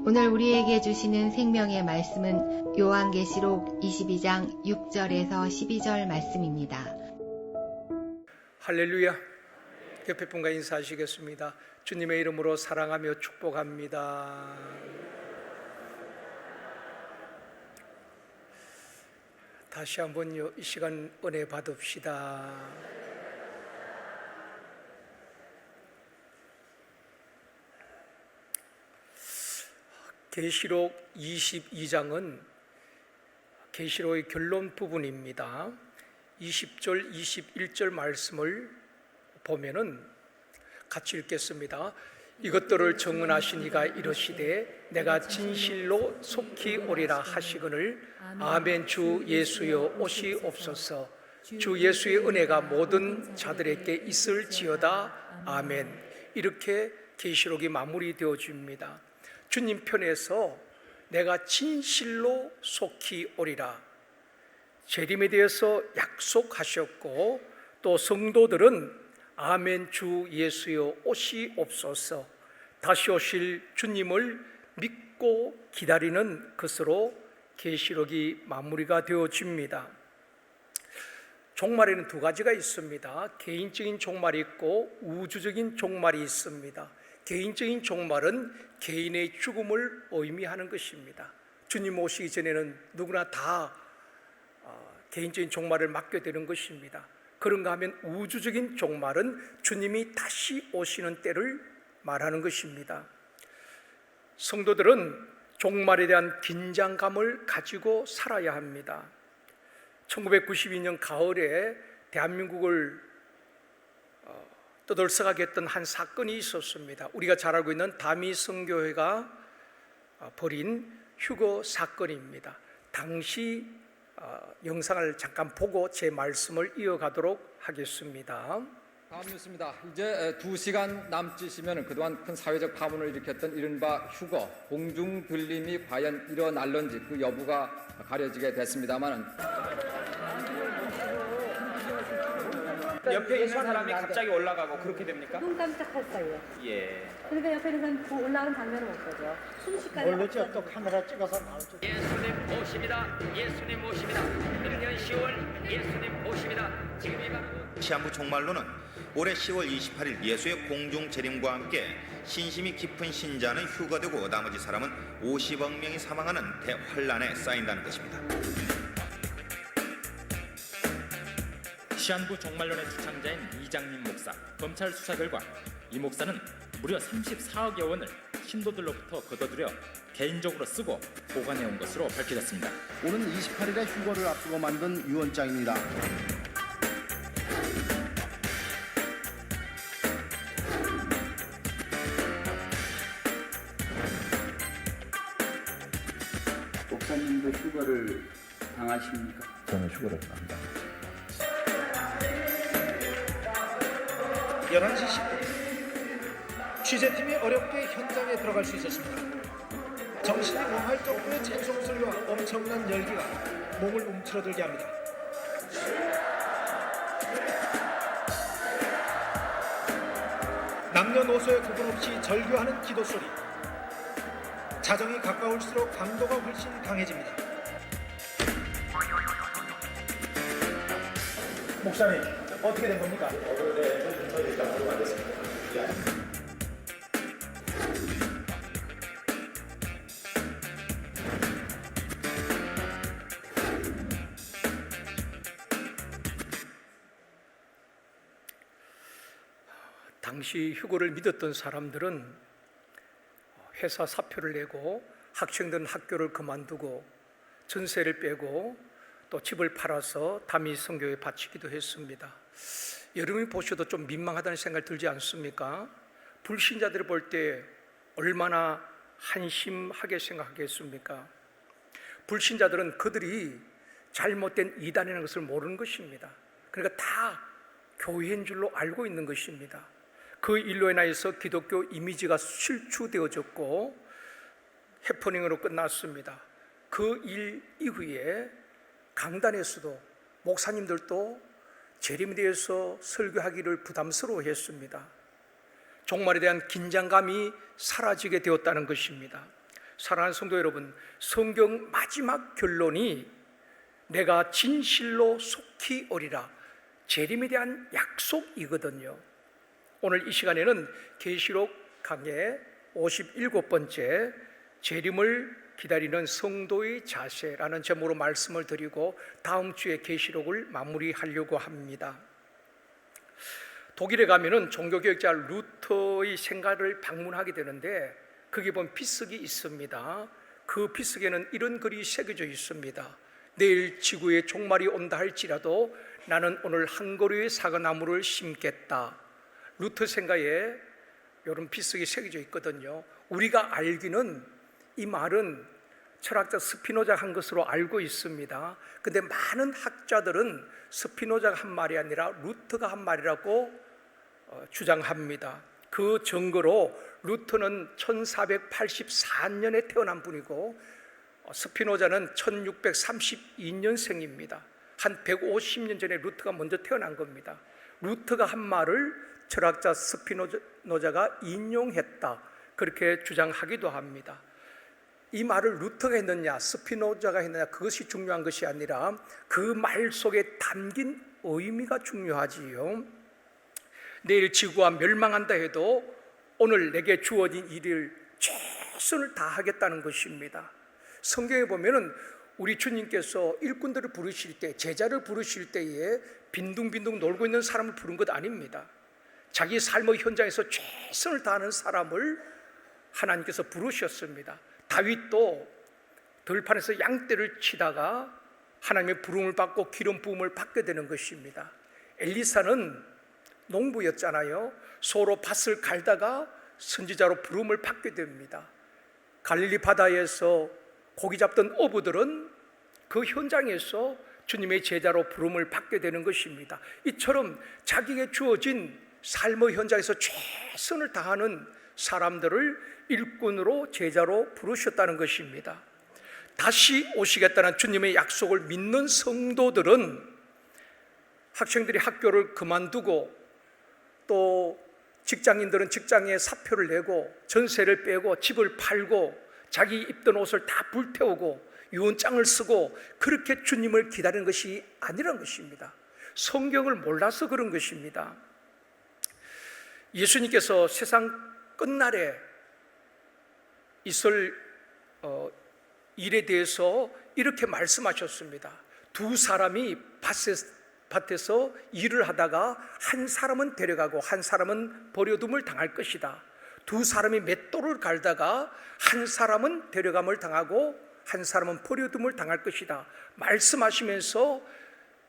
오늘 우리에게 주시는 생명의 말씀은 요한계시록 22장 6절에서 12절 말씀입니다. 할렐루야. 옆에 분과 인사하시겠습니다. 주님의 이름으로 사랑하며 축복합니다. 다시 한번 이 시간 은혜 받읍시다. 계시록 22장은 계시록의 결론 부분입니다. 20절, 21절 말씀을 보면은 같이 읽겠습니다. 이것들을 정언하신 이가 이르시되 내가 진실로 속히 오리라 하시거늘 아멘. 주 예수여 오시옵소서. 주 예수의 은혜가 모든 자들에게 있을지어다. 아멘. 이렇게 계시록이 마무리되어집니다. 주님 편에서 내가 진실로 속히 오리라 재림에 대해서 약속하셨고, 또 성도들은 아멘. 주 예수여 오시옵소서. 다시 오실 주님을 믿고 기다리는 것으로 계시록이 마무리가 되어집니다. 종말에는 두 가지가 있습니다. 개인적인 종말이 있고 우주적인 종말이 있습니다. 개인적인 종말은 개인의 죽음을 의미하는 것입니다. 주님 오시기 전에는 누구나 다 개인적인 종말을 맞게 되는 것입니다. 그런가 하면 우주적인 종말은 주님이 다시 오시는 때를 말하는 것입니다. 성도들은 종말에 대한 긴장감을 가지고 살아야 합니다. 1992년 가을에 대한민국을 떠들썩하게 했던 한 사건이 있었습니다. 우리가 잘 알고 있는 다미성교회가 벌인 휴거 사건입니다. 당시 영상을 잠깐 보고 제 말씀을 이어가도록 하겠습니다. 다음 뉴스입니다. 이제 2시간 남짓이면 그동안 큰 사회적 파문을 일으켰던 이른바 휴거, 공중 들림이 과연 일어날런지 그 여부가 가려지게 됐습니다만은 옆에 있는 사람이 갑자기 올라가고 그렇게 됩니까? 눈 깜짝할 사이에. 예. 그러니까 옆에 있는 사람 올라가는 장면을 못 보죠. 순식간에. 모르죠. 또 카메라 찍어서 나오죠. 예수님 모십니다. 예수님 모십니다. 금년 10월 예수님 모십니다. 지금이 바로 시한부 종말론은 올해 10월 28일 예수의 공중 재림과 함께 신심이 깊은 신자는 휴거되고 나머지 사람은 50억 명이 사망하는 대환란에 쌓인다는 것입니다. 시한부 종말론의 주창자인 이장림 목사, 검찰 수사 결과 이 목사는 무려 34억여 원을 신도들로부터 걷어들여 개인적으로 쓰고 보관해온 것으로 밝혀졌습니다. 오는 28일에 휴거를 앞두고 만든 유언장입니다. 목사님도 휴거를 당하십니까? 저는 휴거를 안 당합니다. 11시 10분 취재팀이 어렵게 현장에 들어갈 수 있었습니다. 정신이 멍할 정도의 찬송소리와 엄청난 열기가 몸을 움츠러들게 합니다. 남녀노소의 구분 없이 절규하는 기도소리. 자정이 가까울수록 강도가 훨씬 강해집니다. 목사님, 어떻게 된 겁니까? 당시 휴거를 믿었던 사람들은 회사 사표를 내고 학생들은 학교를 그만두고 전세를 빼고 또 집을 팔아서 다미 선교에 바치기도 했습니다. 여러분이 보셔도 좀 민망하다는 생각 들지 않습니까? 불신자들을 볼 때 얼마나 한심하게 생각하겠습니까? 불신자들은 그들이 잘못된 이단이라는 것을 모르는 것입니다. 그러니까 다 교회인 줄로 알고 있는 것입니다. 그 일로 인하여서 기독교 이미지가 실추되어졌고 해프닝으로 끝났습니다. 그 일 이후에 강단에서도 목사님들도 재림에 대해서 설교하기를 부담스러워했습니다. 종말에 대한 긴장감이 사라지게 되었다는 것입니다. 사랑하는 성도 여러분, 성경 마지막 결론이 내가 진실로 속히 오리라, 재림에 대한 약속이거든요. 오늘 이 시간에는 계시록 강의 57번째 재림을 기다리는 성도의 자세라는 제목으로 말씀을 드리고 다음 주에 계시록을 마무리하려고 합니다. 독일에 가면은 종교개혁자 루터의 생가를 방문하게 되는데 거기 보면 비석이 있습니다. 그 비석에는 이런 글이 새겨져 있습니다. 내일 지구에 종말이 온다 할지라도 나는 오늘 한 그루의 사과나무를 심겠다. 루터 생가에 이런 비석이 새겨져 있거든요. 우리가 알기는 이 말은 철학자 스피노자가 한 것으로 알고 있습니다. 근데 많은 학자들은 스피노자가 한 말이 아니라 루터가 한 말이라고 주장합니다. 그 증거로 루터는 1484년에 태어난 분이고 스피노자는 1632년생입니다. 한 150년 전에 루터가 먼저 태어난 겁니다. 루터가 한 말을 철학자 스피노자가 인용했다, 그렇게 주장하기도 합니다. 이 말을 루터가 했느냐 스피노자가 했느냐 그것이 중요한 것이 아니라 그 말 속에 담긴 의미가 중요하지요. 내일 지구가 멸망한다 해도 오늘 내게 주어진 일을 최선을 다하겠다는 것입니다. 성경에 보면은 우리 주님께서 일꾼들을 부르실 때, 제자를 부르실 때에 빈둥빈둥 놀고 있는 사람을 부른 것 아닙니다. 자기 삶의 현장에서 최선을 다하는 사람을 하나님께서 부르셨습니다. 다윗도 들판에서 양떼를 치다가 하나님의 부름을 받고 기름 부음을 받게 되는 것입니다. 엘리사는 농부였잖아요. 소로 밭을 갈다가 선지자로 부름을 받게 됩니다. 갈릴리 바다에서 고기 잡던 어부들은 그 현장에서 주님의 제자로 부름을 받게 되는 것입니다. 이처럼 자기에게 주어진 삶의 현장에서 최선을 다하는 사람들을 일꾼으로 제자로 부르셨다는 것입니다. 다시 오시겠다는 주님의 약속을 믿는 성도들은 학생들이 학교를 그만두고 또 직장인들은 직장에 사표를 내고 전세를 빼고 집을 팔고 자기 입던 옷을 다 불태우고 유언장을 쓰고 그렇게 주님을 기다리는 것이 아니란 것입니다. 성경을 몰라서 그런 것입니다. 예수님께서 세상 끝날에 있을 일에 대해서 이렇게 말씀하셨습니다. 두 사람이 밭에서 일을 하다가 한 사람은 데려가고 한 사람은 버려둠을 당할 것이다. 두 사람이 맷돌을 갈다가 한 사람은 데려감을 당하고 한 사람은 버려둠을 당할 것이다 말씀하시면서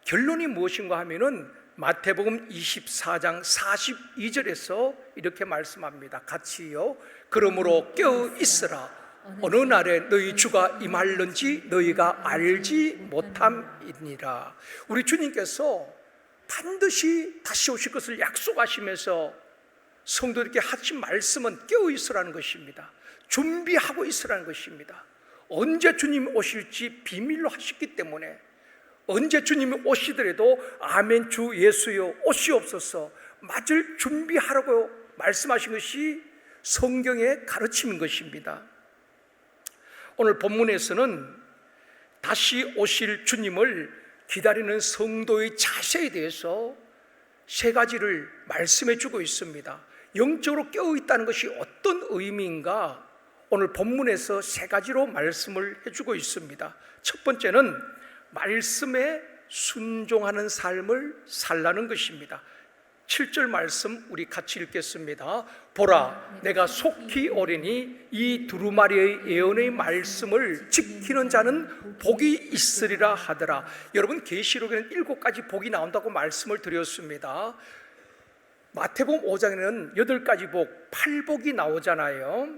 결론이 무엇인가 하면은 마태복음 24장 42절에서 이렇게 말씀합니다. 같이요. 그러므로 깨어 있으라. 어느 날에 너희 주가 임할는지 너희가 알지 못함이니라. 우리 주님께서 반드시 다시 오실 것을 약속하시면서 성도들에게 하신 말씀은 깨어 있으라는 것입니다. 준비하고 있으라는 것입니다. 언제 주님이 오실지 비밀로 하셨기 때문에 언제 주님이 오시더라도 아멘 주 예수여 오시옵소서 맞을 준비하라고 말씀하신 것이 성경의 가르침인 것입니다. 오늘 본문에서는 다시 오실 주님을 기다리는 성도의 자세에 대해서 세 가지를 말씀해 주고 있습니다. 영적으로 깨어 있다는 것이 어떤 의미인가 오늘 본문에서 세 가지로 말씀을 해주고 있습니다. 첫 번째는 말씀에 순종하는 삶을 살라는 것입니다. 7절 말씀 우리 같이 읽겠습니다. 보라, 내가 속히 오리니 이 두루마리의 예언의 말씀을 지키는 자는 복이 있으리라 하더라. 여러분, 계시록에는 7가지 복이 나온다고 말씀을 드렸습니다. 마태복음 5장에는 8가지 복, 8복이 나오잖아요.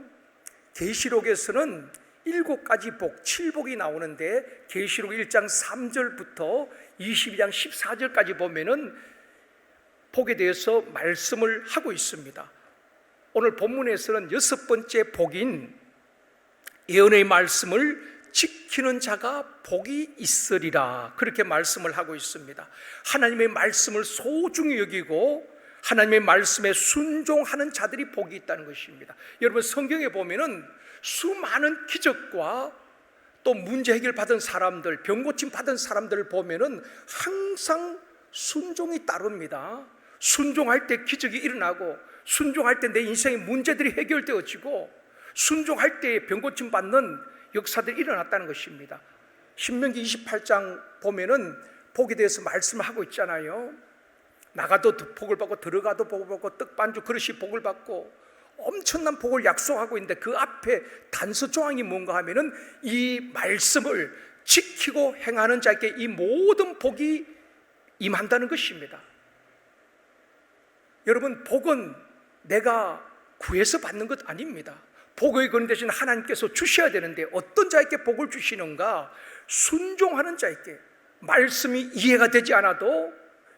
계시록에서는 7가지 복, 7복이 나오는데 계시록 1장 3절부터 22장 14절까지 보면은 복에 대해서 말씀을 하고 있습니다. 오늘 본문에서는 6번째 복인 예언의 말씀을 지키는 자가 복이 있으리라 그렇게 말씀을 하고 있습니다. 하나님의 말씀을 소중히 여기고 하나님의 말씀에 순종하는 자들이 복이 있다는 것입니다. 여러분, 성경에 보면은 수많은 기적과 또 문제 해결 받은 사람들, 병 고침 받은 사람들을 보면은 항상 순종이 따릅니다. 순종할 때 기적이 일어나고, 순종할 때 내 인생의 문제들이 해결되어지고, 순종할 때 병 고침 받는 역사들이 일어났다는 것입니다. 신명기 28장 보면은 복에 대해서 말씀을 하고 있잖아요. 나가도 복을 받고 들어가도 복을 받고 떡반죽 그릇이 복을 받고 엄청난 복을 약속하고 있는데, 그 앞에 단서 조항이 뭔가 하면은 이 말씀을 지키고 행하는 자에게 이 모든 복이 임한다는 것입니다. 여러분, 복은 내가 구해서 받는 것 아닙니다. 복의 근원 대신 하나님께서 주셔야 되는데, 어떤 자에게 복을 주시는가? 순종하는 자에게. 말씀이 이해가 되지 않아도,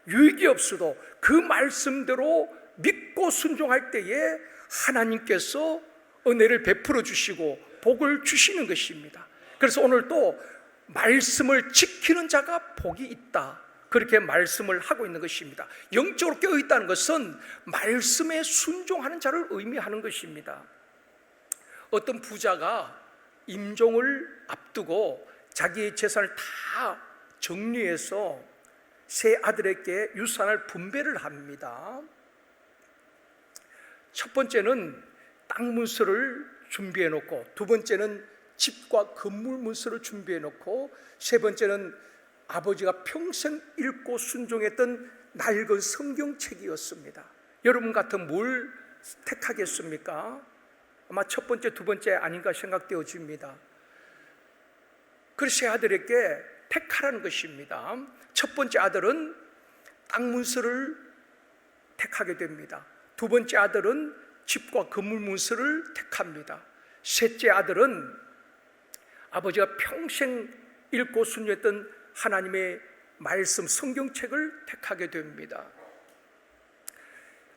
유익이 없어도 그 말씀대로 믿고 순종할 때에 하나님께서 은혜를 베풀어 주시고 복을 주시는 것입니다. 그래서 오늘 또 말씀을 지키는 자가 복이 있다, 그렇게 말씀을 하고 있는 것입니다. 영적으로 깨어있다는 것은 말씀에 순종하는 자를 의미하는 것입니다. 어떤 부자가 임종을 앞두고 자기의 재산을 다 정리해서 세 아들에게 유산을 분배를 합니다. 첫 번째는 땅 문서를 준비해 놓고, 두 번째는 집과 건물 문서를 준비해 놓고, 세 번째는 아버지가 평생 읽고 순종했던 낡은 성경책이었습니다. 여러분 같으면 뭘 택하겠습니까? 아마 첫 번째, 두 번째 아닌가 생각되어집니다. 그래서 세 아들에게 택하라는 것입니다. 첫 번째 아들은 땅 문서를 택하게 됩니다. 두 번째 아들은 집과 건물 문서를 택합니다. 셋째 아들은 아버지가 평생 읽고 순종했던 하나님의 말씀 성경책을 택하게 됩니다.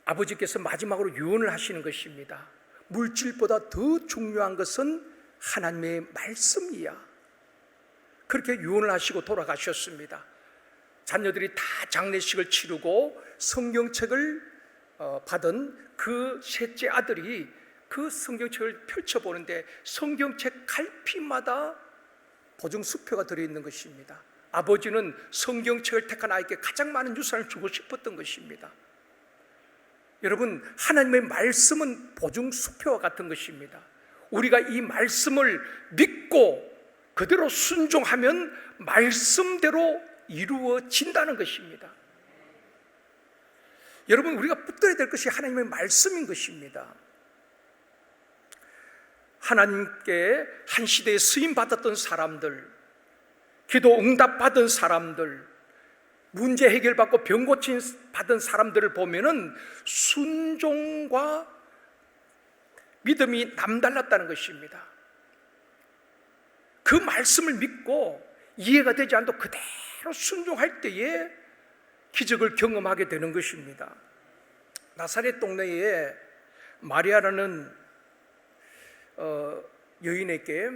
아버지께서 마지막으로 유언을 하시는 것입니다. 물질보다 더 중요한 것은 하나님의 말씀이야. 그렇게 유언을 하시고 돌아가셨습니다. 자녀들이 다 장례식을 치르고 성경책을 받은 그 셋째 아들이 그 성경책을 펼쳐보는데, 성경책 갈피마다 보증수표가 들어있는 것입니다. 아버지는 성경책을 택한 아이에게 가장 많은 유산을 주고 싶었던 것입니다. 여러분, 하나님의 말씀은 보증수표와 같은 것입니다. 우리가 이 말씀을 믿고 그대로 순종하면 말씀대로 이루어진다는 것입니다. 여러분, 우리가 붙들어야 될 것이 하나님의 말씀인 것입니다. 하나님께 한 시대에 쓰임받았던 사람들, 기도 응답받은 사람들, 문제 해결받고 병 고침 받은 사람들을 보면은 순종과 믿음이 남달랐다는 것입니다. 그 말씀을 믿고 이해가 되지 않아도 그대로 순종할 때에 기적을 경험하게 되는 것입니다. 나사렛 동네에 마리아라는 여인에게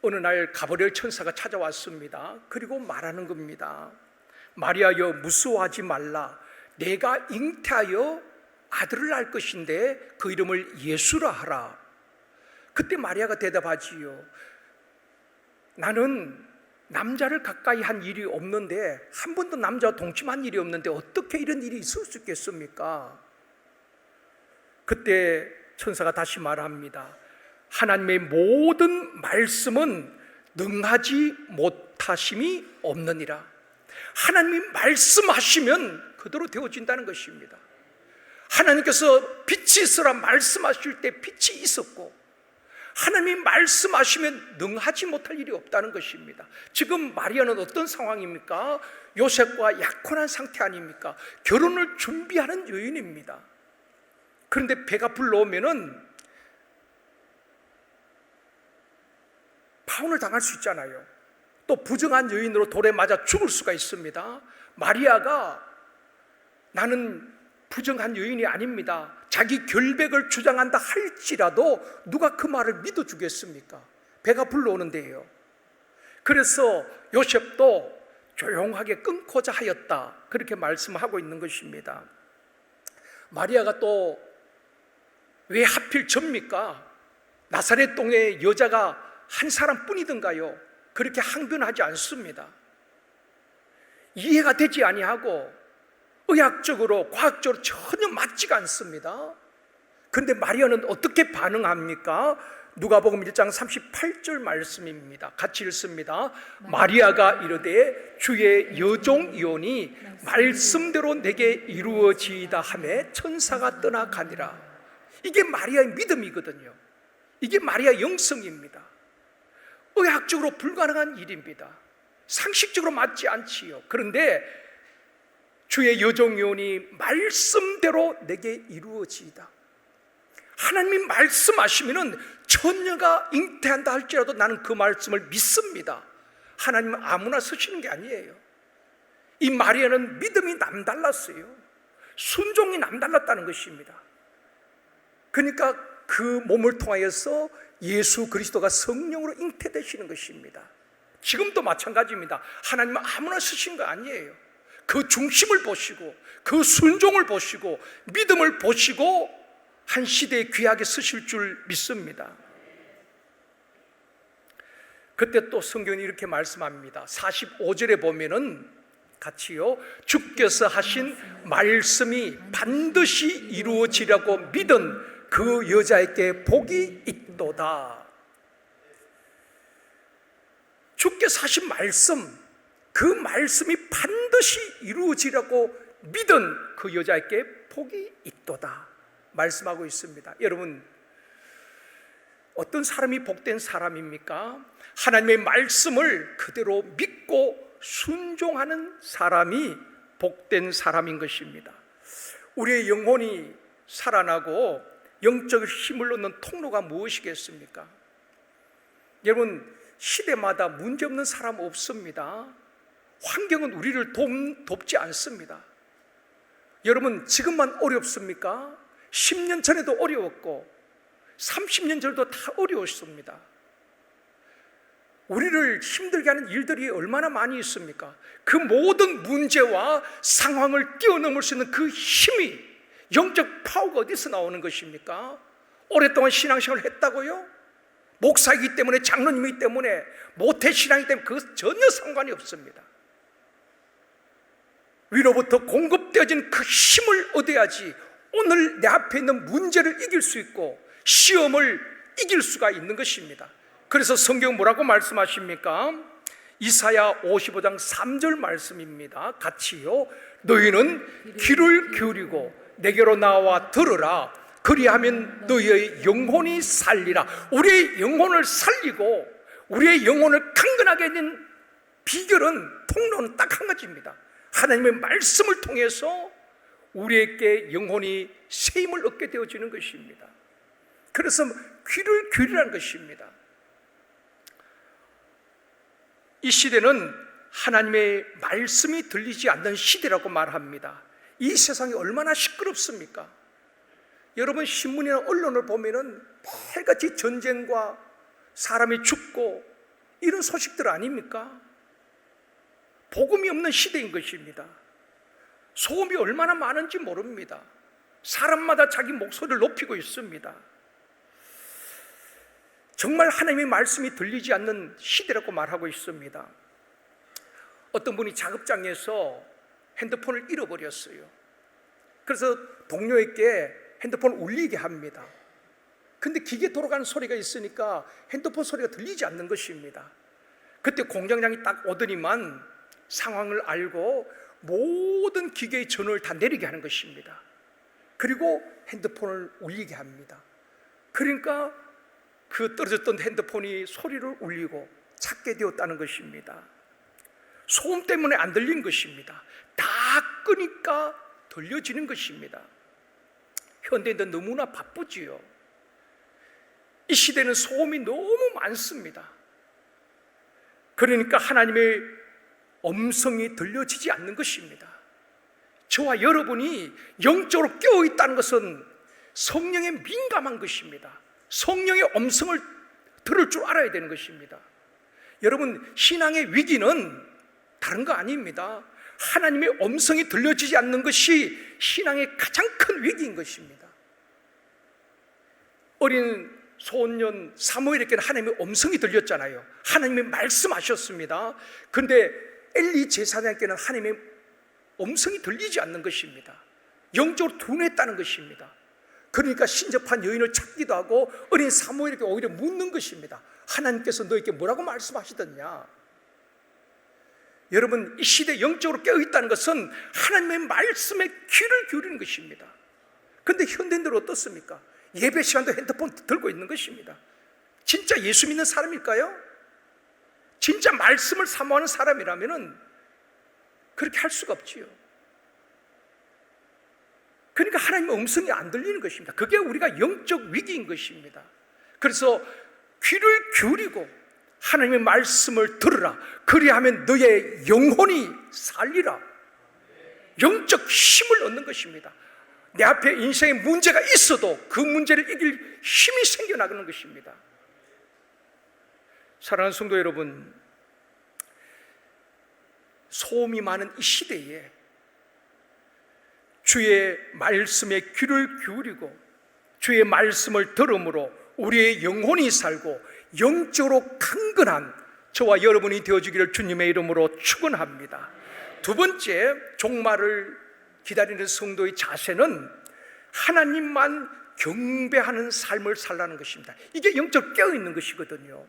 어느 날 가브리엘 천사가 찾아왔습니다. 그리고 말하는 겁니다. 마리아여, 무서워하지 말라. 내가 잉태하여 아들을 낳을 것인데 그 이름을 예수라 하라. 그때 마리아가 대답하지요. 나는 남자를 가까이 한 일이 없는데, 한 번도 남자와 동침한 일이 없는데 어떻게 이런 일이 있을 수 있겠습니까? 그때 천사가 다시 말합니다. 하나님의 모든 말씀은 능하지 못하심이 없느니라. 하나님이 말씀하시면 그대로 되어진다는 것입니다. 하나님께서 빛이 있으라 말씀하실 때 빛이 있었고, 하나님이 말씀하시면 능하지 못할 일이 없다는 것입니다. 지금 마리아는 어떤 상황입니까? 요셉과 약혼한 상태 아닙니까? 결혼을 준비하는 여인입니다. 그런데 배가 불러오면은 파혼을 당할 수 있잖아요. 또 부정한 여인으로 돌에 맞아 죽을 수가 있습니다. 마리아가 나는 부정한 여인이 아닙니다, 자기 결백을 주장한다 할지라도 누가 그 말을 믿어주겠습니까? 배가 불러오는데요. 그래서 요셉도 조용하게 끊고자 하였다, 그렇게 말씀하고 있는 것입니다. 마리아가 또 왜 하필 접니까? 나사렛 동네 여자가 한 사람뿐이던가요? 그렇게 항변하지 않습니다. 이해가 되지 아니하고 의학적으로 과학적으로 전혀 맞지가 않습니다. 그런데 마리아는 어떻게 반응합니까? 누가복음 1장 38절 말씀입니다. 같이 읽습니다. 마리아가 이르되 주의 여종 요원이 말씀대로 내게 이루어지이다 하매 천사가 떠나가니라. 이게 마리아의 믿음이거든요. 이게 마리아의 영성입니다. 의학적으로 불가능한 일입니다. 상식적으로 맞지 않지요. 그런데 주의 여종 요원이 말씀대로 내게 이루어지이다. 하나님이 말씀하시면은 처녀가 잉태한다 할지라도 나는 그 말씀을 믿습니다. 하나님은 아무나 쓰시는 게 아니에요. 이 마리아는 믿음이 남달랐어요. 순종이 남달랐다는 것입니다. 그러니까 그 몸을 통하여서 예수 그리스도가 성령으로 잉태되시는 것입니다. 지금도 마찬가지입니다. 하나님은 아무나 쓰신 거 아니에요. 그 중심을 보시고 그 순종을 보시고 믿음을 보시고 한 시대에 귀하게 쓰실 줄 믿습니다. 그때 또 성경이 이렇게 말씀합니다. 45절에 보면은 같이요, 주께서 하신 말씀이 반드시 이루어지려고 믿은 그 여자에게 복이 있도다. 주께서 하신 말씀, 그 말씀이 반드시 이루어지려고 믿은 그 여자에게 복이 있도다 말씀하고 있습니다. 여러분, 어떤 사람이 복된 사람입니까? 하나님의 말씀을 그대로 믿고 순종하는 사람이 복된 사람인 것입니다. 우리의 영혼이 살아나고 영적 힘을 얻는 통로가 무엇이겠습니까? 여러분, 시대마다 문제없는 사람 없습니다. 환경은 우리를 돕지 않습니다. 여러분, 지금만 어렵습니까? 10년 전에도 어려웠고 30년 전에도 다 어려웠습니다. 우리를 힘들게 하는 일들이 얼마나 많이 있습니까? 그 모든 문제와 상황을 뛰어넘을 수 있는 그 힘이, 영적 파워가 어디서 나오는 것입니까? 오랫동안 신앙생활을 했다고요? 목사이기 때문에, 장로님이기 때문에, 모태신앙이기 때문에 그 전혀 상관이 없습니다. 위로부터 공급되어진 그 힘을 얻어야지 오늘 내 앞에 있는 문제를 이길 수 있고 시험을 이길 수가 있는 것입니다. 그래서 성경 뭐라고 말씀하십니까? 이사야 55장 3절 말씀입니다. 같이요. 너희는 귀를 기울이고 내게로 나와 들으라. 그리하면 너희의 영혼이 살리라. 우리의 영혼을 살리고 우리의 영혼을 강건하게 하는 비결은, 통로는 딱 한 가지입니다. 하나님의 말씀을 통해서 우리에게 영혼이 새 힘을 얻게 되어지는 것입니다. 그래서 귀를 기울이라는 것입니다. 이 시대는 하나님의 말씀이 들리지 않는 시대라고 말합니다. 이 세상이 얼마나 시끄럽습니까? 여러분, 신문이나 언론을 보면은 매일같이 전쟁과 사람이 죽고 이런 소식들 아닙니까? 복음이 없는 시대인 것입니다. 소음이 얼마나 많은지 모릅니다. 사람마다 자기 목소리를 높이고 있습니다. 정말 하나님의 말씀이 들리지 않는 시대라고 말하고 있습니다. 어떤 분이 작업장에서 핸드폰을 잃어버렸어요. 그래서 동료에게 핸드폰을 울리게 합니다. 근데 기계 돌아가는 소리가 있으니까 핸드폰 소리가 들리지 않는 것입니다. 그때 공장장이 딱 오더니만 상황을 알고 모든 기계의 전원을 다 내리게 하는 것입니다. 그리고 핸드폰을 울리게 합니다. 그러니까 그 떨어졌던 핸드폰이 소리를 울리고 찾게 되었다는 것입니다. 소음 때문에 안 들린 것입니다. 다 끄니까 들려지는 것입니다. 현대인들 너무나 바쁘지요. 이 시대는 소음이 너무 많습니다. 그러니까 하나님의 음성이 들려지지 않는 것입니다. 저와 여러분이 영적으로 깨어있다는 것은 성령에 민감한 것입니다. 성령의 음성을 들을 줄 알아야 되는 것입니다. 여러분, 신앙의 위기는 다른 거 아닙니다. 하나님의 음성이 들려지지 않는 것이 신앙의 가장 큰 위기인 것입니다. 어린 소년 사무엘에게는 하나님의 음성이 들렸잖아요. 하나님이 말씀하셨습니다. 그런데 엘리 제사장에게는 하나님의 음성이 들리지 않는 것입니다. 영적으로 둔했다는 것입니다. 그러니까 신접한 여인을 찾기도 하고 어린 사무엘에게 오히려 묻는 것입니다. 하나님께서 너에게 뭐라고 말씀하시더냐? 여러분, 이 시대 영적으로 깨어있다는 것은 하나님의 말씀에 귀를 기울이는 것입니다. 그런데 현대인들은 어떻습니까? 예배 시간도 핸드폰 들고 있는 것입니다. 진짜 예수 믿는 사람일까요? 진짜 말씀을 사모하는 사람이라면 그렇게 할 수가 없지요. 그러니까 하나님의 음성이 안 들리는 것입니다. 그게 우리가 영적 위기인 것입니다. 그래서 귀를 기울이고 하나님의 말씀을 들으라. 그리하면 너의 영혼이 살리라. 영적 힘을 얻는 것입니다. 내 앞에 인생에 문제가 있어도 그 문제를 이길 힘이 생겨나가는 것입니다. 사랑하는 성도 여러분, 소음이 많은 이 시대에 주의 말씀에 귀를 기울이고 주의 말씀을 들음으로 우리의 영혼이 살고 영적으로 강건한 저와 여러분이 되어주기를 주님의 이름으로 축원합니다. 두 번째, 종말을 기다리는 성도의 자세는 하나님만 경배하는 삶을 살라는 것입니다. 이게 영적 깨어있는 것이거든요.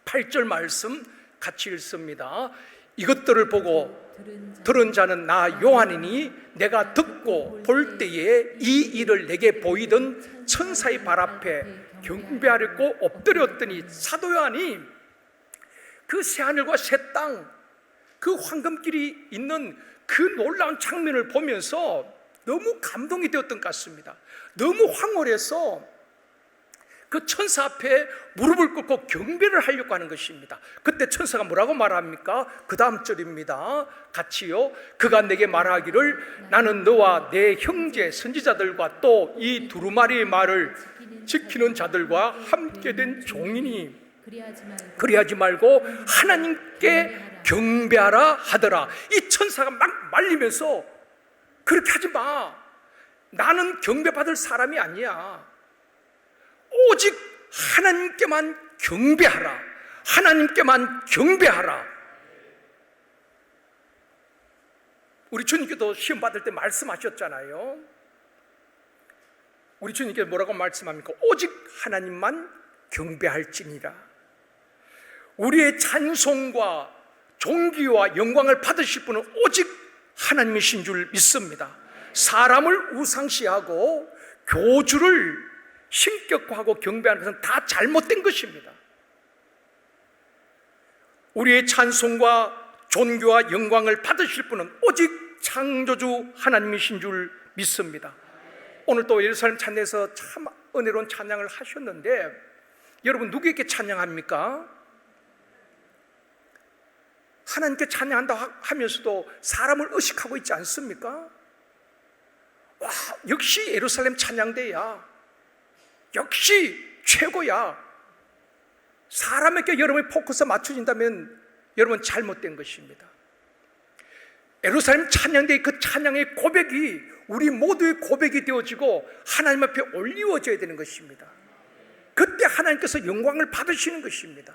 8절 말씀 같이 읽습니다. 이것들을 보고 들은 자는 나 요한이니 내가 듣고 볼 때에 이 일을 내게 보이던 천사의 발 앞에 경배하려고 엎드렸더니 사도 요한이 그 새하늘과 새 땅, 그 황금길이 있는 그 놀라운 장면을 보면서 너무 감동이 되었던 것 같습니다. 너무 황홀해서 그 천사 앞에 무릎을 꿇고 경배를 하려고 하는 것입니다. 그때 천사가 뭐라고 말합니까? 그 다음 절입니다. 같이요. 그가 내게 말하기를 나는 너와 내 형제 선지자들과 또 이 두루마리의 말을 지키는 자들과 함께 된 종이니 그리하지 말고 하나님께 경배하라 하더라. 이 천사가 막 말리면서 그렇게 하지 마. 나는 경배받을 사람이 아니야. 오직 하나님께만 경배하라. 하나님께만 경배하라. 우리 주님께도 시험 받을 때 말씀하셨잖아요. 우리 주님께서 뭐라고 말씀합니까? 오직 하나님만 경배할지니라. 우리의 찬송과 존귀와 영광을 받으실 분은 오직 하나님이신 줄 믿습니다. 사람을 우상시하고 교주를 신격화하고 경배하는 것은 다 잘못된 것입니다. 우리의 찬송과 존귀와 영광을 받으실 분은 오직 창조주 하나님이신 줄 믿습니다. 오늘 또 예루살렘 찬양에서 참 은혜로운 찬양을 하셨는데 여러분 누구에게 찬양합니까? 하나님께 찬양한다 하면서도 사람을 의식하고 있지 않습니까? 와, 역시 예루살렘 찬양대야. 역시 최고야. 사람에게 여러분의 포커스 맞춰진다면 여러분 잘못된 것입니다. 예루살렘 찬양대의 그 찬양의 고백이 우리 모두의 고백이 되어지고 하나님 앞에 올리워져야 되는 것입니다. 그때 하나님께서 영광을 받으시는 것입니다.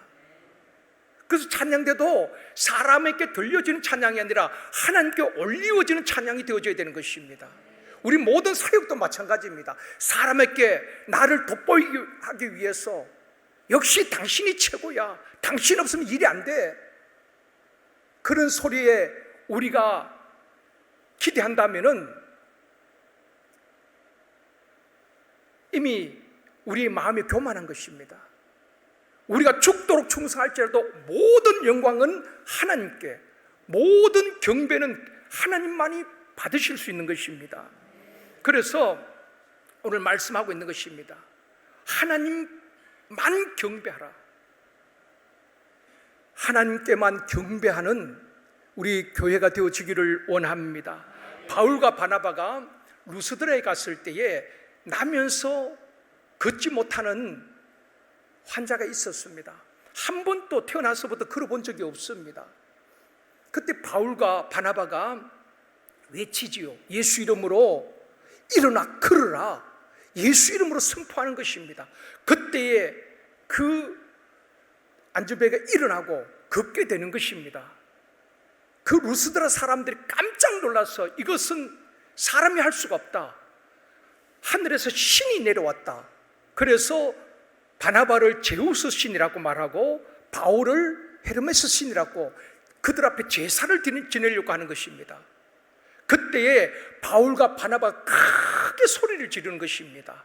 그래서 찬양대도 사람에게 들려지는 찬양이 아니라 하나님께 올리워지는 찬양이 되어져야 되는 것입니다. 우리 모든 사역도 마찬가지입니다. 사람에게 나를 돋보이게 하기 위해서 역시 당신이 최고야. 당신 없으면 일이 안 돼. 그런 소리에 우리가 기대한다면은 이미 우리의 마음이 교만한 것입니다. 우리가 죽도록 충성할지라도 모든 영광은 하나님께, 모든 경배는 하나님만이 받으실 수 있는 것입니다. 그래서 오늘 말씀하고 있는 것입니다. 하나님만 경배하라. 하나님께만 경배하는 우리 교회가 되어지기를 원합니다. 바울과 바나바가 루스드라에 갔을 때에 나면서 걷지 못하는 환자가 있었습니다. 한 번도 태어나서부터 걸어본 적이 없습니다. 그때 바울과 바나바가 외치지요. 예수 이름으로 일어나 걸으라. 예수 이름으로 선포하는 것입니다. 그때에 그 안전뱅이가 일어나고 걷게 되는 것입니다. 그 루스드라 사람들이 깜짝 놀라서 이것은 사람이 할 수가 없다. 하늘에서 신이 내려왔다. 그래서 바나바를 제우스 신이라고 말하고 바울을 헤르메스 신이라고 그들 앞에 제사를 지내려고 하는 것입니다. 그때에 바울과 바나바가 크게 소리를 지르는 것입니다.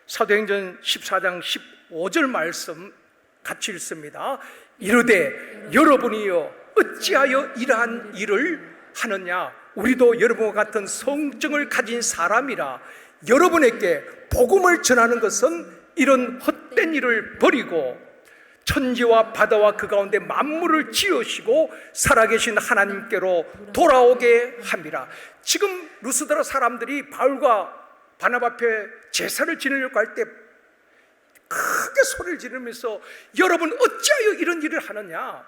사도행전 14장 15절 말씀 같이 읽습니다. 이르되 여러분이여 어찌하여 이러한 일을 하느냐. 우리도 여러분과 같은 성정을 가진 사람이라. 여러분에게 복음을 전하는 것은 이런 헛된 일을 버리고 천지와 바다와 그 가운데 만물을 지으시고 살아계신 하나님께로 돌아오게 함이라. 지금 루스드라 사람들이 바울과 바나바 앞에 제사를 지내려고 할 때 크게 소리를 지르면서 여러분 어찌하여 이런 일을 하느냐.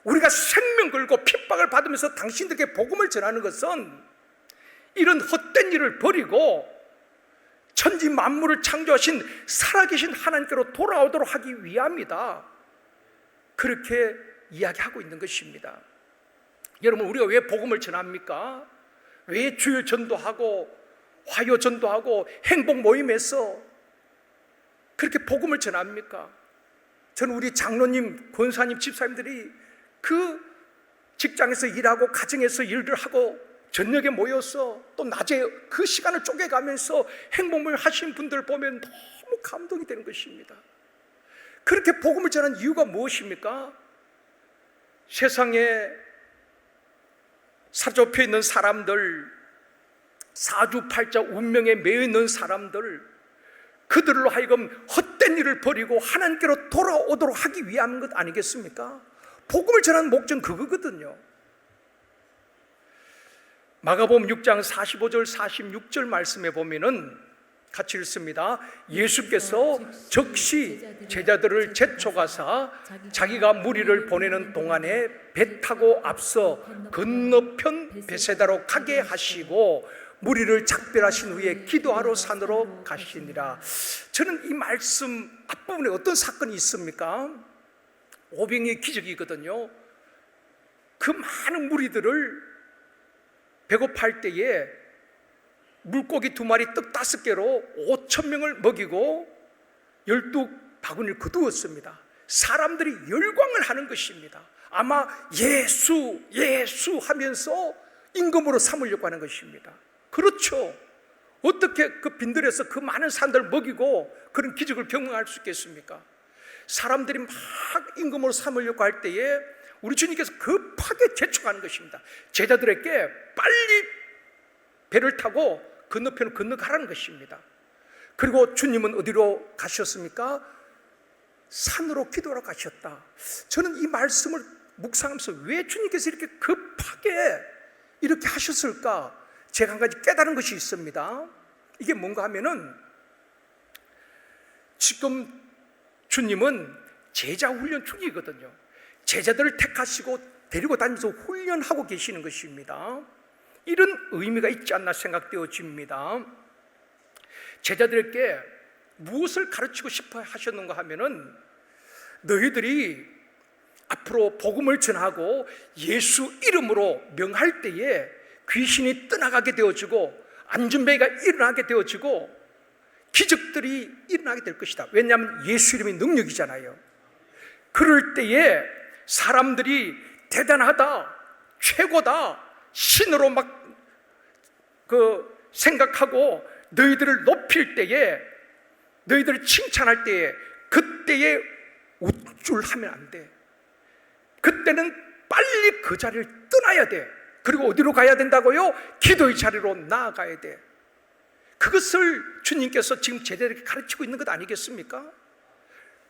우리가 생명 걸고 핍박을 받으면서 당신들에게 복음을 전하는 것은 이런 헛된 일을 버리고 천지 만물을 창조하신 살아계신 하나님께로 돌아오도록 하기 위함이다. 그렇게 이야기하고 있는 것입니다. 여러분, 우리가 왜 복음을 전합니까? 왜 주일 전도하고 화요 전도하고 행복 모임에서 그렇게 복음을 전합니까? 저는 우리 장로님, 권사님, 집사님들이 그 직장에서 일하고 가정에서 일을 하고 저녁에 모여서 또 낮에 그 시간을 쪼개가면서 행복을 하신 분들 보면 너무 감동이 되는 것입니다. 그렇게 복음을 전하는 이유가 무엇입니까? 세상에 사조표에 있는 사람들, 사주팔자 운명에 매여 있는 사람들, 그들로 하여금 헛된 일을 버리고 하나님께로 돌아오도록 하기 위한 것 아니겠습니까? 복음을 전하는 목적은 그거거든요. 마가복음 6장 45절 46절 말씀에 보면은 같이 읽습니다. 예수께서 즉시 제자들을 재촉하사 자기가 무리를 보내는 동안에 배 타고 앞서 건너편 베세다로 가게 하시고 무리를 작별하신 후에 기도하러 산으로 가시니라. 저는 이 말씀 앞부분에 어떤 사건이 있습니까? 오병이의 기적이거든요. 그 많은 무리들을 배고파할 때에 물고기 2마리 떡 5개로 5,000명을 먹이고 12바구니를 거두었습니다. 사람들이 열광을 하는 것입니다. 아마 예수 하면서 임금으로 삼으려고 하는 것입니다. 그렇죠. 어떻게 그 빈들에서 그 많은 사람들을 먹이고 그런 기적을 경험할 수 있겠습니까? 사람들이 막 임금으로 삼으려고 할 때에 우리 주님께서 급하게 재촉하는 것입니다. 제자들에게 빨리 배를 타고 건너편을 건너가라는 것입니다. 그리고 주님은 어디로 가셨습니까? 산으로 기도하러 가셨다. 저는 이 말씀을 묵상하면서 왜 주님께서 이렇게 급하게 이렇게 하셨을까? 제가 한 가지 깨달은 것이 있습니다. 이게 뭔가 하면은 지금 주님은 제자 훈련 중이거든요. 제자들을 택하시고 데리고 다니면서 훈련하고 계시는 것입니다. 이런 의미가 있지 않나 생각되어집니다. 제자들에게 무엇을 가르치고 싶어 하셨는가 하면은 너희들이 앞으로 복음을 전하고 예수 이름으로 명할 때에 귀신이 떠나가게 되어지고 안전뱅이가 일어나게 되어지고 기적들이 일어나게 될 것이다. 왜냐하면 예수 이름이 능력이잖아요. 그럴 때에 사람들이 대단하다, 최고다, 신으로 막 생각하고 너희들을 높일 때에, 너희들을 칭찬할 때에, 그때에 우쭐하면 안 돼. 그때는 빨리 그 자리를 떠나야 돼. 그리고 어디로 가야 된다고요? 기도의 자리로 나아가야 돼. 그것을 주님께서 지금 제자들에게 가르치고 있는 것 아니겠습니까?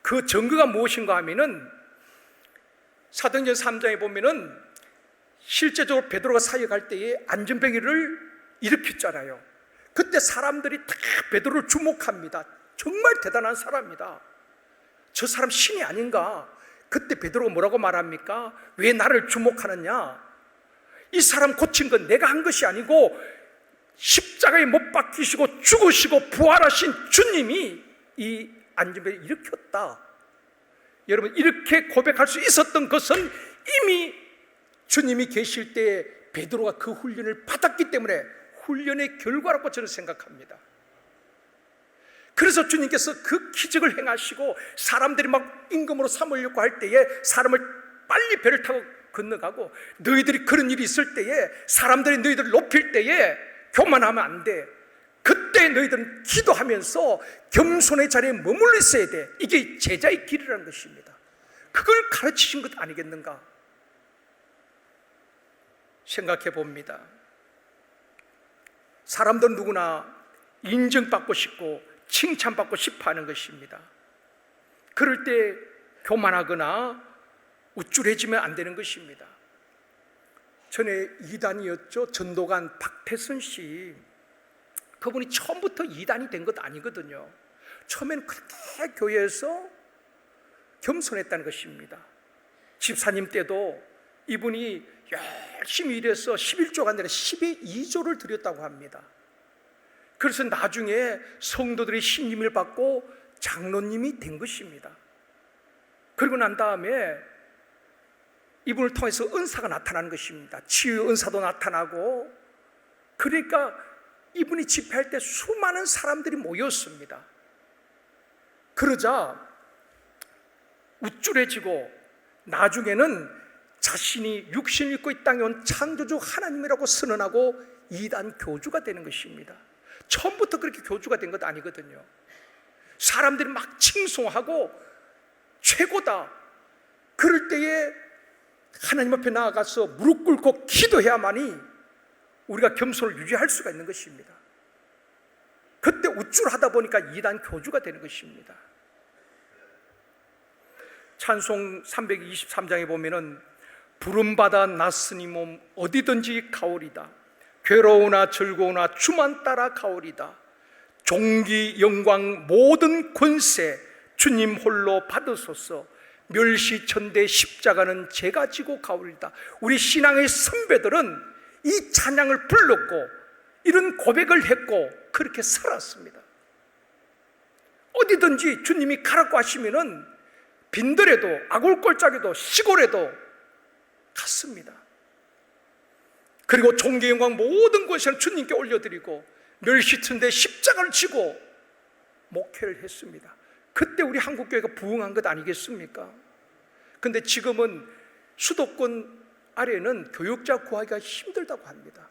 그 증거가 무엇인가 하면은 사도행전 3장에 보면은 실제적으로 베드로가 사역할 때에 안전뱅이를 일으켰잖아요. 그때 사람들이 다 베드로를 주목합니다. 정말 대단한 사람이다. 저 사람 신이 아닌가? 그때 베드로가 뭐라고 말합니까? 왜 나를 주목하느냐? 이 사람 고친 건 내가 한 것이 아니고 십자가에 못 박히시고 죽으시고 부활하신 주님이 이 안진병을 일으켰다. 여러분, 이렇게 고백할 수 있었던 것은 이미 주님이 계실 때에 베드로가 그 훈련을 받았기 때문에 훈련의 결과라고 저는 생각합니다. 그래서 주님께서 그 기적을 행하시고 사람들이 막 임금으로 삼으려고 할 때에 사람을 빨리 배를 타고 건너가고, 너희들이 그런 일이 있을 때에 사람들이 너희들을 높일 때에 교만하면 안 돼. 그때 너희들은 기도하면서 겸손의 자리에 머물러 있어야 돼. 이게 제자의 길이라는 것입니다. 그걸 가르치신 것 아니겠는가 생각해 봅니다. 사람들은 누구나 인정받고 싶고 칭찬받고 싶어 하는 것입니다. 그럴 때 교만하거나 우쭐해지면 안 되는 것입니다. 전에 이단이었죠. 전도관 박태선 씨, 그분이 처음부터 이단이 된 것 아니거든요. 처음에는 그렇게 교회에서 겸손했다는 것입니다. 집사님 때도 이분이 열심히 일해서 11조가 아니라 12조를 드렸다고 합니다. 그래서 나중에 성도들이 신임을 받고 장로님이 된 것입니다. 그리고 난 다음에 이분을 통해서 은사가 나타나는 것입니다. 치유 은사도 나타나고, 그러니까 이분이 집회할 때 수많은 사람들이 모였습니다. 그러자 우쭐해지고 나중에는 자신이 육신을 입고 이 땅에 온 창조주 하나님이라고 선언하고 이단 교주가 되는 것입니다. 처음부터 그렇게 교주가 된 것 아니거든요. 사람들이 막 칭송하고 최고다, 그럴 때에 하나님 앞에 나아가서 무릎 꿇고 기도해야만이 우리가 겸손을 유지할 수가 있는 것입니다. 그때 우쭐하다 보니까 이단 교주가 되는 것입니다. 찬송 323장에 보면은 부름받아 났으니 몸 어디든지 가오리다. 괴로우나 즐거우나 주만 따라 가오리다. 종기 영광 모든 권세 주님 홀로 받으소서. 멸시천대 십자가는 제가 지고 가오리다. 우리 신앙의 선배들은 이 찬양을 불렀고 이런 고백을 했고 그렇게 살았습니다. 어디든지 주님이 가라고 하시면은 빈들에도 아골골짜기도 시골에도 갔습니다. 그리고 종교 영광 모든 것을 주님께 올려드리고 멸시천대 십자가를 지고 목회를 했습니다. 그때 우리 한국교회가 부흥한 것 아니겠습니까? 근데 지금은 수도권 아래는 교육자 구하기가 힘들다고 합니다.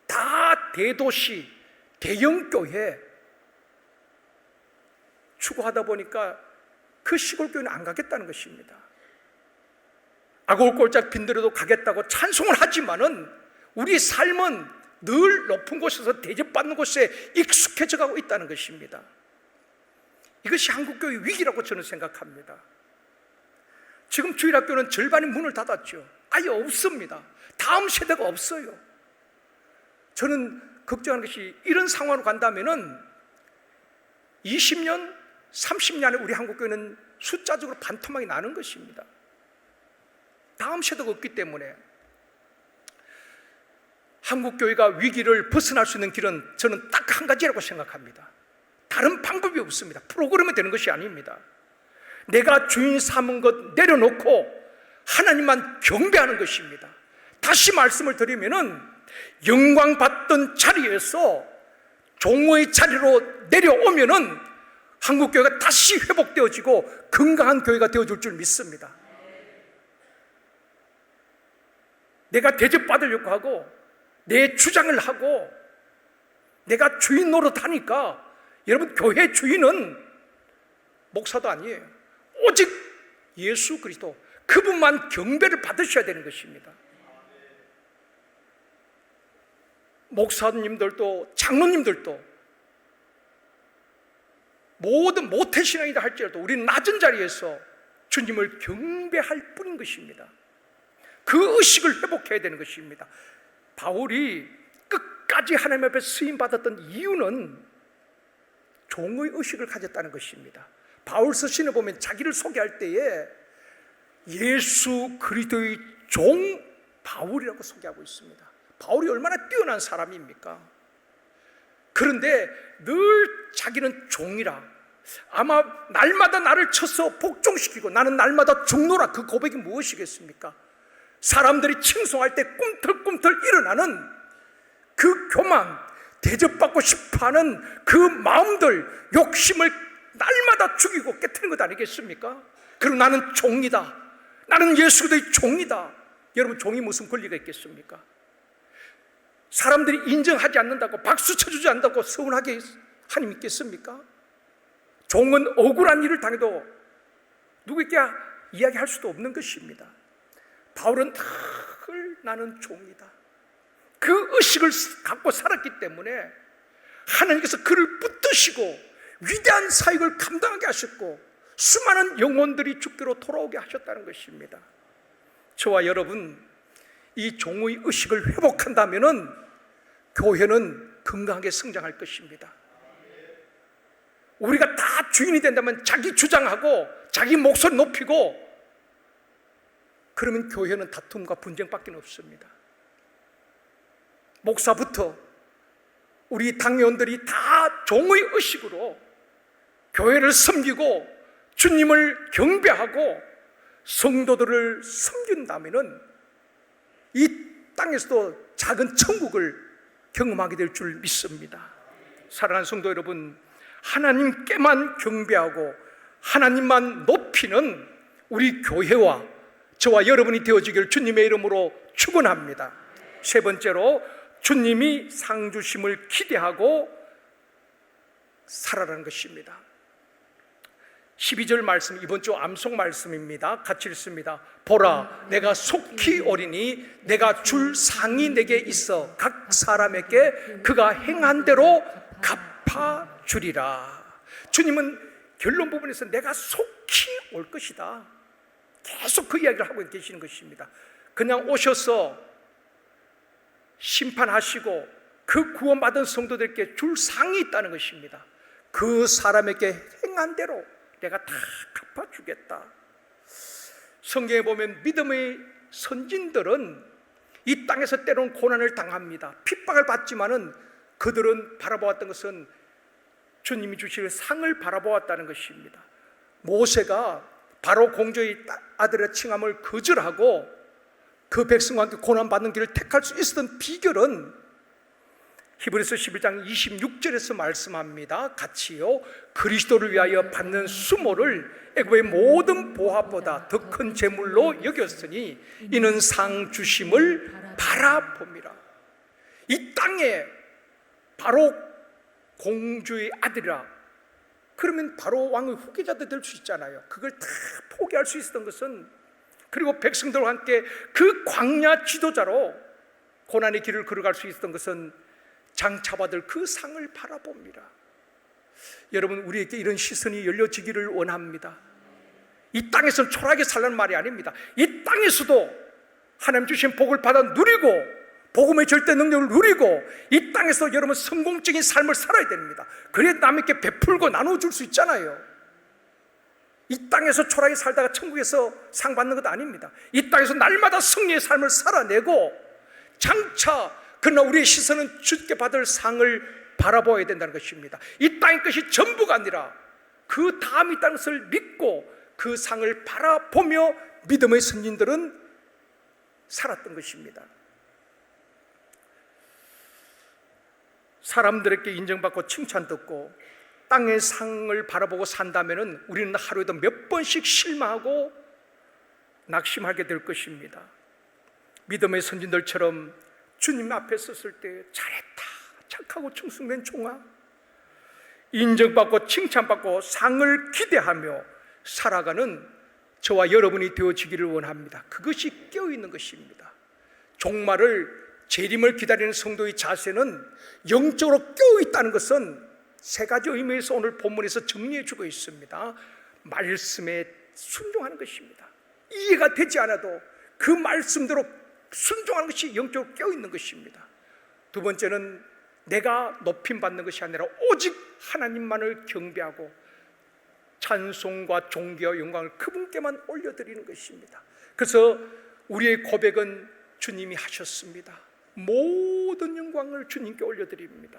다 대도시, 대형교회 추구하다 보니까 그 시골교회는 안 가겠다는 것입니다. 아골골짝 빈들에도 가겠다고 찬송을 하지만은 우리 삶은 늘 높은 곳에서 대접받는 곳에 익숙해져 가고 있다는 것입니다. 이것이 한국교회 위기라고 저는 생각합니다. 지금 주일학교는 절반이 문을 닫았죠. 아예 없습니다. 다음 세대가 없어요. 저는 걱정하는 것이 이런 상황으로 간다면은 20년, 30년 안에 우리 한국교회는 숫자적으로 반토막이 나는 것입니다. 다음 세대가 없기 때문에 한국교회가 위기를 벗어날 수 있는 길은 저는 딱 한 가지라고 생각합니다. 다른 방법이 없습니다. 프로그램이 되는 것이 아닙니다. 내가 주인 삼은 것 내려놓고 하나님만 경배하는 것입니다. 다시 말씀을 드리면은 영광 받던 자리에서 종의 자리로 내려오면은 한국교회가 다시 회복되어지고 건강한 교회가 되어줄 줄 믿습니다. 내가 대접받으려고 하고 내 주장을 하고 내가 주인 노릇하니까 여러분, 교회 주인은 목사도 아니에요. 오직 예수 그리스도, 그분만 경배를 받으셔야 되는 것입니다. 목사님들도 장로님들도 모든 모태신앙이다 할지라도 우리는 낮은 자리에서 주님을 경배할 뿐인 것입니다. 그 의식을 회복해야 되는 것입니다. 바울이 끝까지 하나님 앞에 쓰임받았던 이유는 종의 의식을 가졌다는 것입니다. 바울 서신을 보면 자기를 소개할 때에 예수 그리스도의 종 바울이라고 소개하고 있습니다. 바울이 얼마나 뛰어난 사람입니까? 그런데 늘 자기는 종이라, 아마 날마다 나를 쳐서 복종시키고 나는 날마다 죽노라, 그 고백이 무엇이겠습니까? 사람들이 칭송할 때 꿈틀꿈틀 일어나는 그 교만, 대접받고 싶어하는 그 마음들, 욕심을 날마다 죽이고 깨트리는 것 아니겠습니까? 그리고 나는 종이다, 나는 예수 그리스도의 종이다. 여러분, 종이 무슨 권리가 있겠습니까? 사람들이 인정하지 않는다고, 박수 쳐주지 않는다고 서운하게 하나님 있겠습니까? 종은 억울한 일을 당해도 누구에게 이야기할 수도 없는 것입니다. 바울은 늘 나는 종이다, 그 의식을 갖고 살았기 때문에 하나님께서 그를 붙드시고 위대한 사역을 감당하게 하셨고 수많은 영혼들이 주께로 돌아오게 하셨다는 것입니다. 저와 여러분, 이 종의 의식을 회복한다면 교회는 건강하게 성장할 것입니다. 우리가 다 주인이 된다면 자기 주장하고 자기 목소리 높이고 그러면 교회는 다툼과 분쟁밖에 없습니다. 목사부터 우리 당회원들이 다 종의 의식으로 교회를 섬기고 주님을 경배하고 성도들을 섬긴다면 이 땅에서도 작은 천국을 경험하게 될 줄 믿습니다. 사랑하는 성도 여러분, 하나님께만 경배하고 하나님만 높이는 우리 교회와 저와 여러분이 되어지기를 주님의 이름으로 축원합니다. 세 번째로, 주님이 상 주심을 기대하고 살아라는 것입니다. 12절 말씀, 이번 주 암송 말씀입니다. 같이 읽습니다. 보라, 내가 속히 오리니 내가 줄 상이 내게 있어 각 사람에게 그가 행한 대로 갚아주리라. 주님은 결론 부분에서 내가 속히 올 것이다, 계속 그 이야기를 하고 계시는 것입니다. 그냥 오셔서 심판하시고 그 구원받은 성도들께 줄 상이 있다는 것입니다. 그 사람에게 행한 대로 내가 다 갚아주겠다. 성경에 보면 믿음의 선진들은 이 땅에서 때로는 고난을 당합니다. 핍박을 받지만은 그들은 바라보았던 것은 주님이 주실 상을 바라보았다는 것입니다. 모세가 바로 공주의 아들의 칭함을 거절하고 그 백성과 함께 고난받는 길을 택할 수 있었던 비결은 히브리서 11장 26절에서 말씀합니다. 같이요. 그리스도를 위하여 받는 수모를 애굽의 모든 보합보다 더 큰 재물로 여겼으니 이는 상 주심을 바라봅니다. 이 땅에 바로 공주의 아들이라 그러면 바로 왕의 후계자들 될 수 있잖아요. 그걸 다 포기할 수 있었던 것은, 그리고 백성들과 함께 그 광야 지도자로 고난의 길을 걸어갈 수 있었던 것은 장차받을 그 상을 바라봅니다. 여러분, 우리에게 이런 시선이 열려지기를 원합니다. 이 땅에서는 초라하게 살라는 말이 아닙니다. 이 땅에서도 하나님 주신 복을 받아 누리고 복음의 절대 능력을 누리고 이 땅에서 여러분 성공적인 삶을 살아야 됩니다. 그래야 남에게 베풀고 나눠줄 수 있잖아요. 이 땅에서 초라하게 살다가 천국에서 상 받는 것 아닙니다. 이 땅에서 날마다 승리의 삶을 살아내고 장차, 그러나 우리의 시선은 주께 받을 상을 바라보아야 된다는 것입니다. 이 땅의 것이 전부가 아니라 그 다음이 있다는 것을 믿고 그 상을 바라보며 믿음의 선진들은 살았던 것입니다. 사람들에게 인정받고 칭찬 듣고 땅의 상을 바라보고 산다면 우리는 하루에도 몇 번씩 실망하고 낙심하게 될 것입니다. 믿음의 선진들처럼 주님 앞에 섰을 때 잘했다, 착하고 충성된 종아, 인정받고 칭찬받고 상을 기대하며 살아가는 저와 여러분이 되어지기를 원합니다. 그것이 깨어있는 것입니다. 종말을, 재림을 기다리는 성도의 자세는 영적으로 깨어있다는 것은 세 가지 의미에서 오늘 본문에서 정리해주고 있습니다. 말씀에 순종하는 것입니다. 이해가 되지 않아도 그 말씀대로 순종하는 것이 영적으로 깨어있는 것입니다. 두 번째는 내가 높임받는 것이 아니라 오직 하나님만을 경배하고 찬송과 존귀와 영광을 그분께만 올려드리는 것입니다. 그래서 우리의 고백은 주님이 하셨습니다. 모든 영광을 주님께 올려드립니다.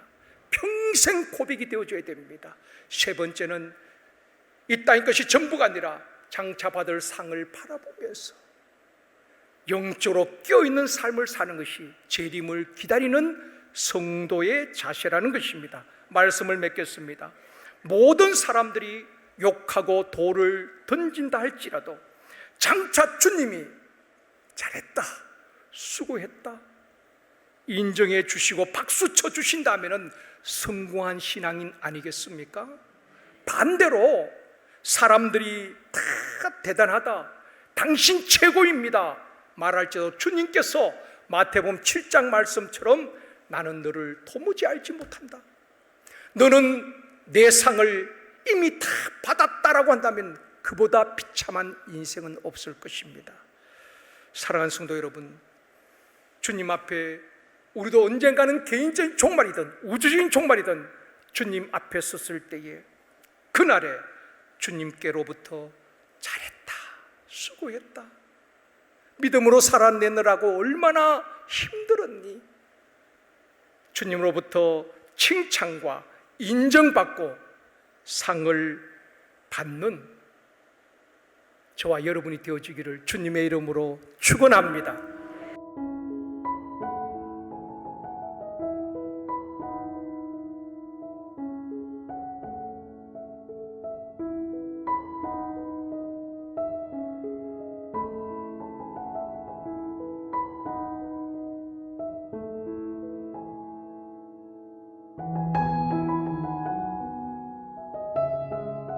평생 고백이 되어줘야 됩니다. 세 번째는 이 땅의 것이 전부가 아니라 장차 받을 상을 바라보면서 영적으로 깨어있는 삶을 사는 것이 재림을 기다리는 성도의 자세라는 것입니다. 말씀을 맺겠습니다. 모든 사람들이 욕하고 돌을 던진다 할지라도 장차 주님이 잘했다, 수고했다 인정해 주시고 박수 쳐 주신다면 성공한 신앙인 아니겠습니까? 반대로 사람들이 다 대단하다, 당신 최고입니다 말할지라도 주님께서 마태복음 7장 말씀처럼 나는 너를 도무지 알지 못한다, 너는 내 상을 이미 다 받았다라고 한다면 그보다 비참한 인생은 없을 것입니다. 사랑하는 성도 여러분, 주님 앞에 우리도 언젠가는 개인적인 종말이든 우주적인 종말이든 주님 앞에 섰을 때에 그날에 주님께로부터 잘했다, 수고했다, 믿음으로 살아내느라고 얼마나 힘들었니, 주님으로부터 칭찬과 인정받고 상을 받는 저와 여러분이 되어지기를 주님의 이름으로 축원합니다.